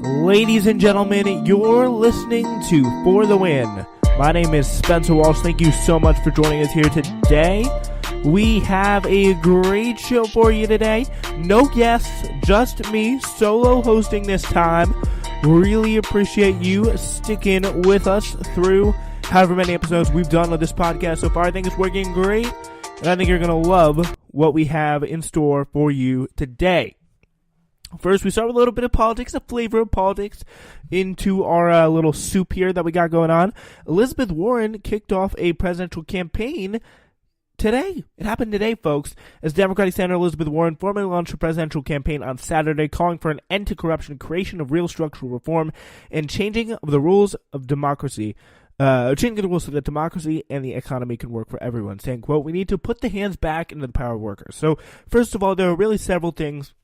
Ladies and gentlemen, you're listening to For the Win. My name is Spencer Walsh. Thank you so much for joining us here today. We have a great show for you today. No guests, just me, solo hosting this time. Really appreciate you sticking with us through however many episodes we've done on this podcast so far. I think it's working great, and I think you're going to love what we have in store for you today. First, we start with a little bit of politics, a flavor of politics into our little soup here that we got going on. Elizabeth Warren kicked off a presidential campaign today. It happened today, folks, as Democratic Senator Elizabeth Warren formally launched her presidential campaign on Saturday, calling for an end to corruption, creation of real structural reform, and changing of the rules of democracy. Changing the rules so that democracy and the economy can work for everyone, saying, quote, "We need to put the hands back into the power of workers." So, first of all, there are really several things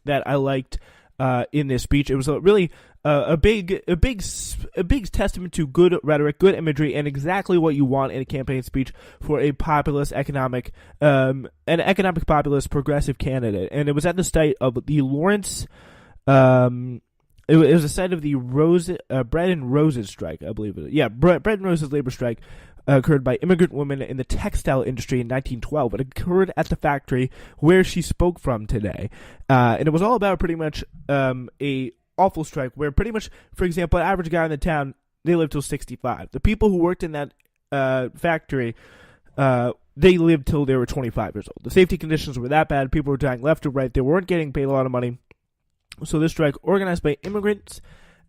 that I liked in this speech. It was really a big testament to good rhetoric, good imagery, and exactly what you want in a campaign speech for a populist an economic populist progressive candidate. And it was at the site of the Lawrence. It was the site of the Bread and Roses strike, I believe it is. Yeah, Bread and Roses labor strike occurred by immigrant women in the textile industry in 1912. It occurred at the factory where she spoke from today. And it was all about pretty much a awful strike where pretty much, for example, an average guy in the town, they lived till 65. The people who worked in that factory, they lived till they were 25 years old. The safety conditions were that bad. People were dying left or right. They weren't getting paid a lot of money. So this strike, organized by immigrants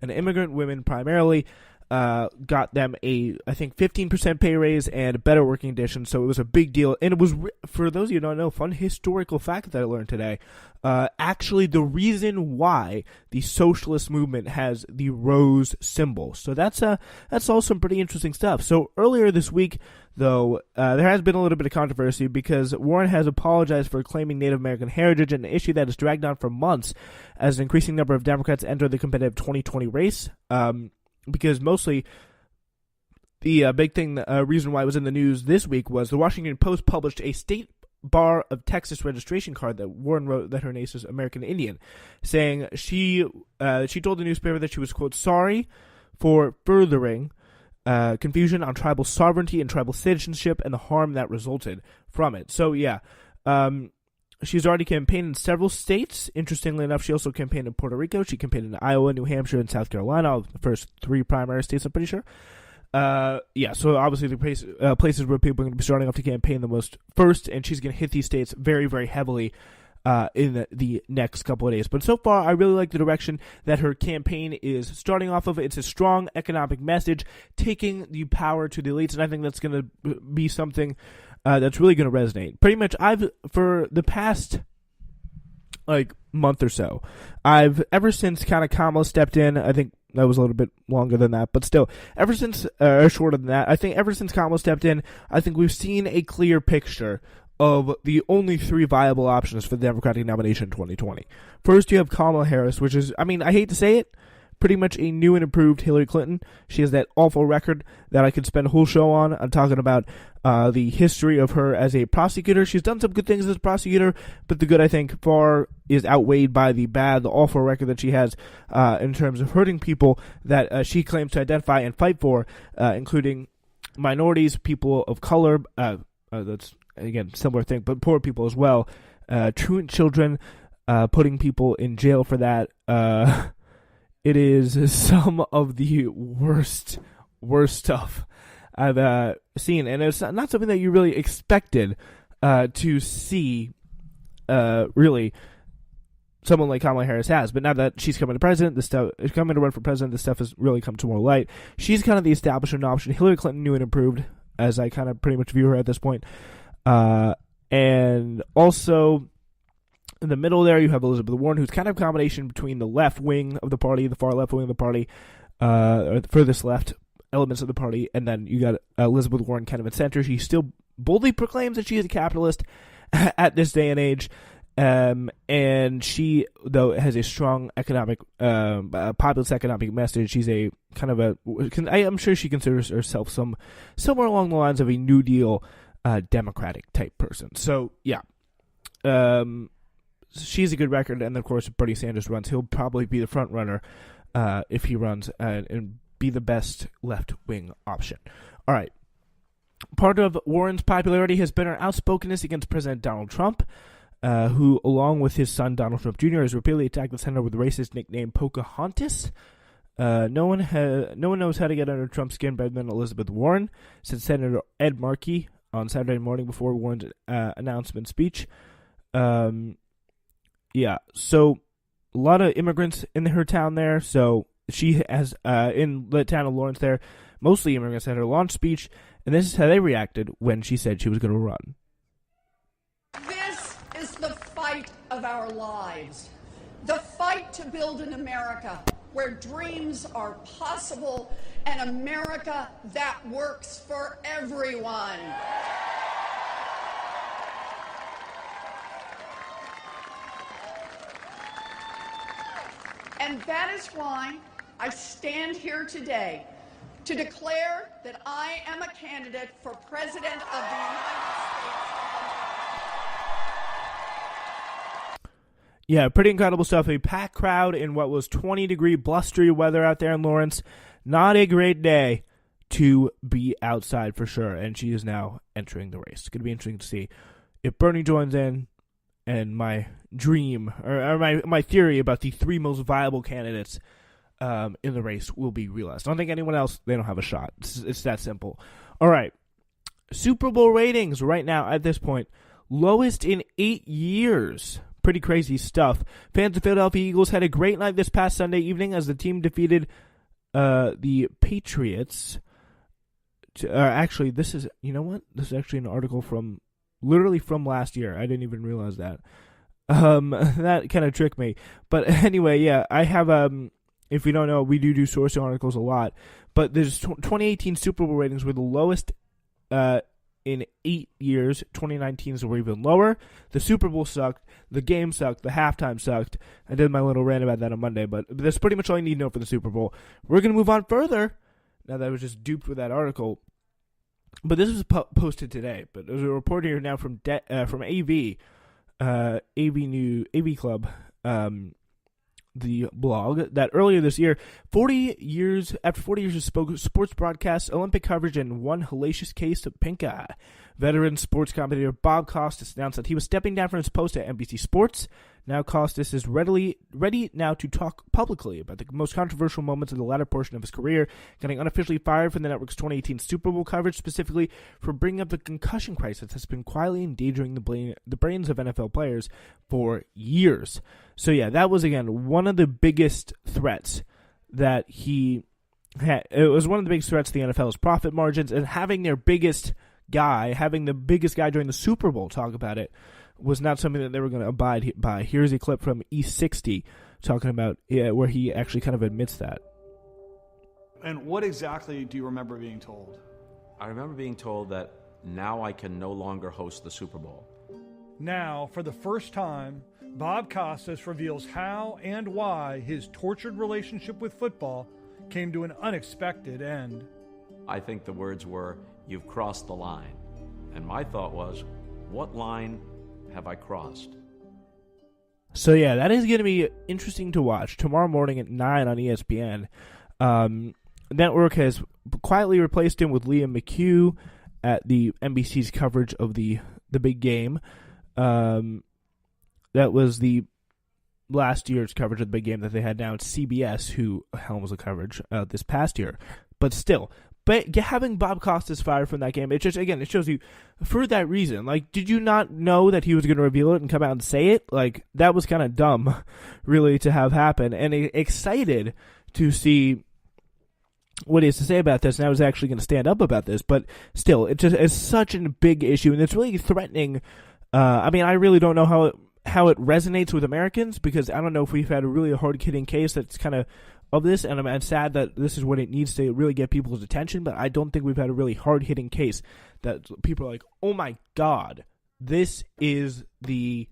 and immigrant women primarily, got them a, I think, 15% pay raise and better working conditions. So it was a big deal. And it was, for those of you who don't know, fun historical fact that I learned today, actually the reason why the socialist movement has the rose symbol. So that's all some pretty interesting stuff. So earlier this week, though, there has been a little bit of controversy because Warren has apologized for claiming Native American heritage, an issue that has dragged on for months as an increasing number of Democrats enter the competitive 2020 race. Because mostly the big thing, reason why it was in the news this week was the Washington Post published a State Bar of Texas registration card that Warren wrote that her name is American Indian, saying she told the newspaper that she was, quote, sorry for furthering confusion on tribal sovereignty and tribal citizenship and the harm that resulted from it. So, yeah. She's already campaigned in several states. Interestingly enough, she also campaigned in Puerto Rico. She campaigned in Iowa, New Hampshire, and South Carolina, the first three primary states, I'm pretty sure. So obviously the places where people are going to be starting off to campaign the most first, and she's going to hit these states very, very heavily in the next couple of days. But so far, I really like the direction that her campaign is starting off of. It's a strong economic message, taking the power to the elites, and I think that's going to be something that's really going to resonate. Pretty much, for the past month or so, ever since kind of Kamala stepped in, I think that was a little bit longer than that, but still, shorter than that, I think ever since Kamala stepped in, I think we've seen a clear picture of the only three viable options for the Democratic nomination in 2020. First, you have Kamala Harris, which is, I hate to say it, pretty much a new and improved Hillary Clinton. She has that awful record that I could spend a whole show on. I'm talking about the history of her as a prosecutor. She's done some good things as a prosecutor, but the good, I think, far is outweighed by the bad, the awful record that she has in terms of hurting people that she claims to identify and fight for, including minorities, people of color, that's, again, similar thing, but poor people as well, truant children, putting people in jail for that. It is some of the worst stuff I've seen, and it's not something that you really expected to see, really, someone like Kamala Harris has. But now that she's coming to run for president, this stuff has really come to more light. She's kind of the establishment option. Hillary Clinton, new and improved, as I kind of pretty much view her at this point. And also, in the middle there, you have Elizabeth Warren, who's kind of a combination between the left wing of the party, the far left wing of the party, or the furthest left elements of the party, and then you got Elizabeth Warren kind of in center. She still boldly proclaims that she is a capitalist at this day and age, and she, though, has a strong economic, populist economic message. She's a kind of I'm sure she considers herself somewhere along the lines of a New Deal Democratic type person. So, yeah. She's a good record, and of course, if Bernie Sanders runs, he'll probably be the front runner if he runs and be the best left-wing option. All right. Part of Warren's popularity has been her outspokenness against President Donald Trump, who, along with his son Donald Trump Jr., has repeatedly attacked the senator with the racist nickname Pocahontas. No one knows how to get under Trump's skin better than Elizabeth Warren, said Senator Ed Markey on Saturday morning before Warren's announcement speech. So a lot of immigrants in her town there. So she has, in the town of Lawrence there, mostly immigrants at her launch speech, and this is how they reacted when she said she was going to run. This is the fight of our lives. The fight to build an America where dreams are possible, an America that works for everyone. And that is why I stand here today to declare that I am a candidate for President of the United States. Yeah, pretty incredible stuff. A packed crowd in what was 20-degree blustery weather out there in Lawrence. Not a great day to be outside for sure. And she is now entering the race. It's going to be interesting to see if Bernie joins in and my dream or my theory about the three most viable candidates in the race will be realized. I don't think anyone else, they don't have a shot. It's that simple. All right. Super Bowl ratings right now at this point, lowest in 8 years. Pretty crazy stuff. Fans of Philadelphia Eagles had a great night this past Sunday evening as the team defeated the Patriots. Actually, this is, you know what? This is actually an article from last year. I didn't even realize that. That kind of tricked me. But anyway, yeah, I have, if you don't know, we do sourcing articles a lot. But there's 2018 Super Bowl ratings were the lowest in 8 years. 2019's were even lower. The Super Bowl sucked. The game sucked. The halftime sucked. I did my little rant about that on Monday, but that's pretty much all you need to know for the Super Bowl. We're going to move on further. Now that I was just duped with that article. But this was posted today. But there's a report here now from AV Club, the blog, that earlier this year, after 40 years of sports broadcasts, Olympic coverage, and one hellacious case of pink eye, veteran sports commentator Bob Costas announced that he was stepping down from his post at NBC Sports. Now Costas is ready now to talk publicly about the most controversial moments in the latter portion of his career, getting unofficially fired from the network's 2018 Super Bowl coverage, specifically for bringing up the concussion crisis that's been quietly endangering the brains of NFL players for years. So yeah, that was, again, one of the biggest threats that he had. It was one of the biggest threats to the NFL's profit margins, and having the biggest guy during the Super Bowl talk about it was not something that they were going to abide by. Here's a clip from E60 talking about where he actually kind of admits that. And what exactly do you remember being told? I remember being told that now I can no longer host the Super Bowl. Now, for the first time, Bob Costas reveals how and why his tortured relationship with football came to an unexpected end. I think the words were, "You've crossed the line." And my thought was, what line have I crossed? So yeah, that is going to be interesting to watch tomorrow morning at 9 on ESPN. Network has quietly replaced him with Liam McHugh at the NBC's coverage of the big game. That was the last year's coverage of the big game that they had. Now it's CBS who helms the coverage this past year. But still, having Bob Costas fired from that game, it shows you for that reason. Like, did you not know that he was going to reveal it and come out and say it? Like, that was kind of dumb, really, to have happen. And excited to see what he has to say about this, and I was actually going to stand up about this. But still, it's such a big issue, and it's really threatening. I really don't know how it resonates with Americans, because I don't know if we've had a really hard-hitting case that's kind of this, and I'm sad that this is what it needs to really get people's attention, but I don't think we've had a really hard-hitting case that people are like, oh my God, this is the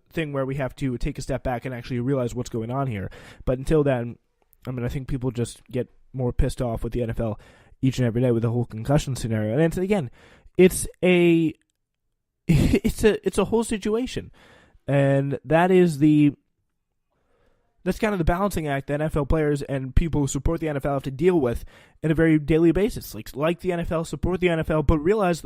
thing where we have to take a step back and actually realize what's going on here. But until then, I think people just get more pissed off with the NFL each and every day with the whole concussion scenario. And it's a whole situation, and that is the That's kind of the balancing act that NFL players and people who support the NFL have to deal with on a very daily basis. Like the NFL, support the NFL, but realize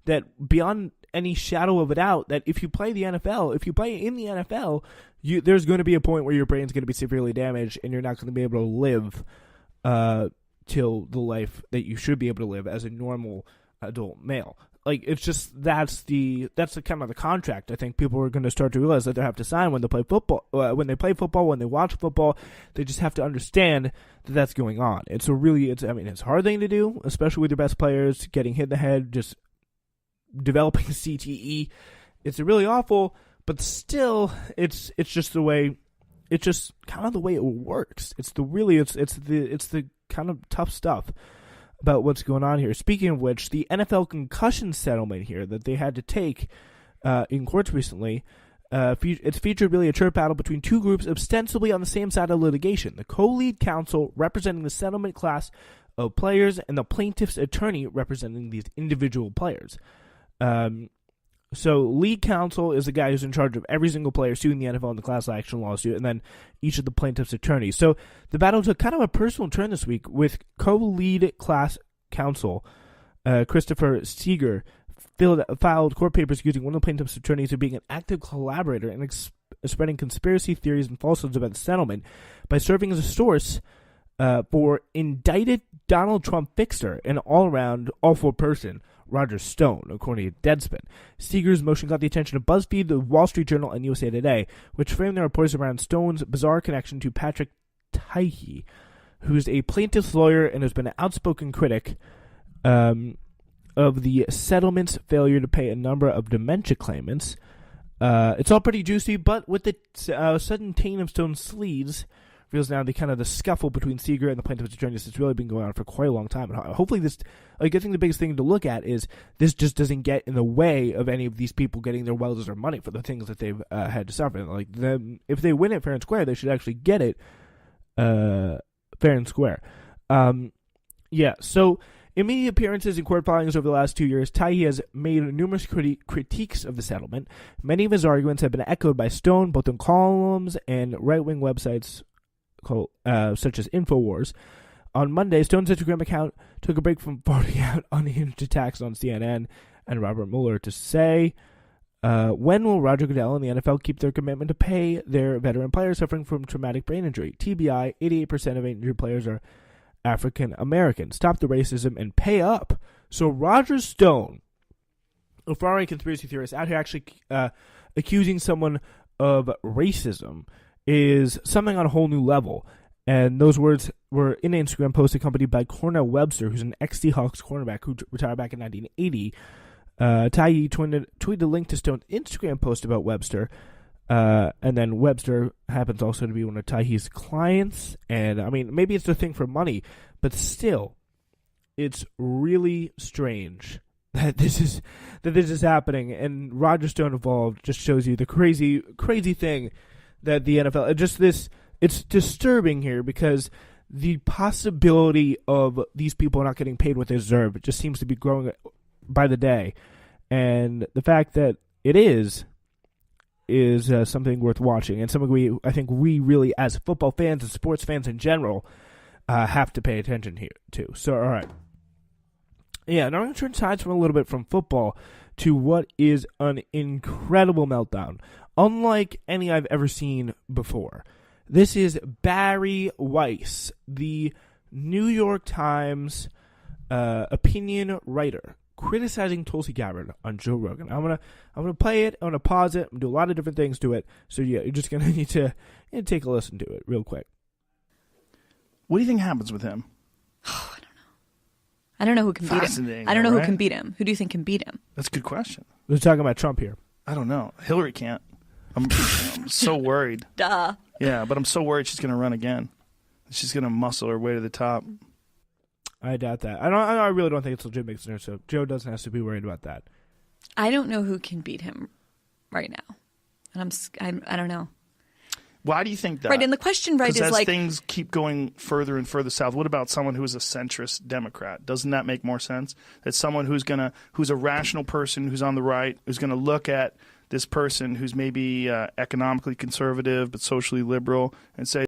that beyond any shadow of a doubt, that if you play the NFL, if you play in the NFL, there's going to be a point where your brain's going to be severely damaged and you're not going to be able to live till the life that you should be able to live as a normal adult male. Like, it's just that's the kind of the contract I think people are going to start to realize that they have to sign when they play football. When they watch football, they just have to understand that that's going on. It's a hard thing to do, especially with your best players getting hit in the head, just developing CTE. It's really awful, but still, it's just the way. It's just kind of the way it works. It's the kind of tough stuff about what's going on here. Speaking of which, the NFL concussion settlement here that they had to take in courts recently, it's featured really a chirp battle between two groups ostensibly on the same side of litigation. The co-lead counsel representing the settlement class of players and the plaintiff's attorney representing these individual players. So lead counsel is the guy who's in charge of every single player suing the NFL in the class action lawsuit, and then each of the plaintiff's attorneys. So the battle took kind of a personal turn this week with co-lead class counsel Christopher Seeger filed court papers accusing one of the plaintiff's attorneys of being an active collaborator and spreading conspiracy theories and falsehoods about the settlement by serving as a source for indicted Donald Trump fixer and all-around awful person Roger Stone, according to Deadspin. Seeger's motion got the attention of BuzzFeed, the Wall Street Journal, and USA Today, which framed their reports around Stone's bizarre connection to Patrick Tahi, who's a plaintiff's lawyer and has been an outspoken critic of the settlement's failure to pay a number of dementia claimants. It's all pretty juicy, but with the sudden taint of Stone's sleeves, reveals now the scuffle between Seeger and the plaintiff's attorneys that's really been going on for quite a long time. And hopefully this, I think the biggest thing to look at is this just doesn't get in the way of any of these people getting their well-deserved money for the things that they've had to suffer. Like, if they win it fair and square, they should actually get it fair and square. So in media appearances and court filings over the last 2 years, Tahi has made numerous critiques of the settlement. Many of his arguments have been echoed by Stone, both in columns and right-wing websites such as InfoWars. On Monday, Stone's Instagram account took a break from farting out unhinged attacks on CNN and Robert Mueller to say, when will Roger Goodell and the NFL keep their commitment to pay their veteran players suffering from traumatic brain injury? TBI, 88% of injured players are African American. Stop the racism and pay up. So Roger Stone, a far-right conspiracy theorist out here actually accusing someone of racism, is something on a whole new level. And those words were in an Instagram post accompanied by Cornell Webster, who's an ex-Seahawks cornerback who retired back in 1980. Tahi tweeted a link to Stone's Instagram post about Webster. And then Webster happens also to be one of Tahi's clients. And, I mean, maybe it's a thing for money, but still, it's really strange that this is happening. And Roger Stone involved just shows you the crazy thing that the NFL, it's disturbing here because the possibility of these people not getting paid what they deserve just seems to be growing by the day. And the fact that it is something worth watching and something I think we really, as football fans and sports fans in general, have to pay attention here to. So, all right. Yeah, now I'm going to turn sides from a little bit from football to what is an incredible meltdown, unlike any I've ever seen before. This is Barry Weiss, the New York Times opinion writer, criticizing Tulsi Gabbard on Joe Rogan. I'm gonna play it. I'm gonna pause it. I'm gonna do a lot of different things to it. So yeah, you're just gonna need to take a listen to it real quick. What do you think happens with him? Oh, I don't know who can beat him. I don't know who can beat him. Who do you think can beat him? That's a good question. We're talking about Trump here. I don't know. Hillary can't. I'm so worried. Duh. Yeah, but I'm so worried she's going to run again. She's going to muscle her way to the top. I doubt that. I really don't think it's legitimate. So Joe doesn't have to be worried about that. I don't know who can beat him right now, and I don't know. Why do you think that? Right, and the question, right, is as like things keep going further and further south. What about someone who is a centrist Democrat? Doesn't that make more sense? That someone who's a rational person, who's on the right, who's going to look at this person who's maybe economically conservative but socially liberal and say,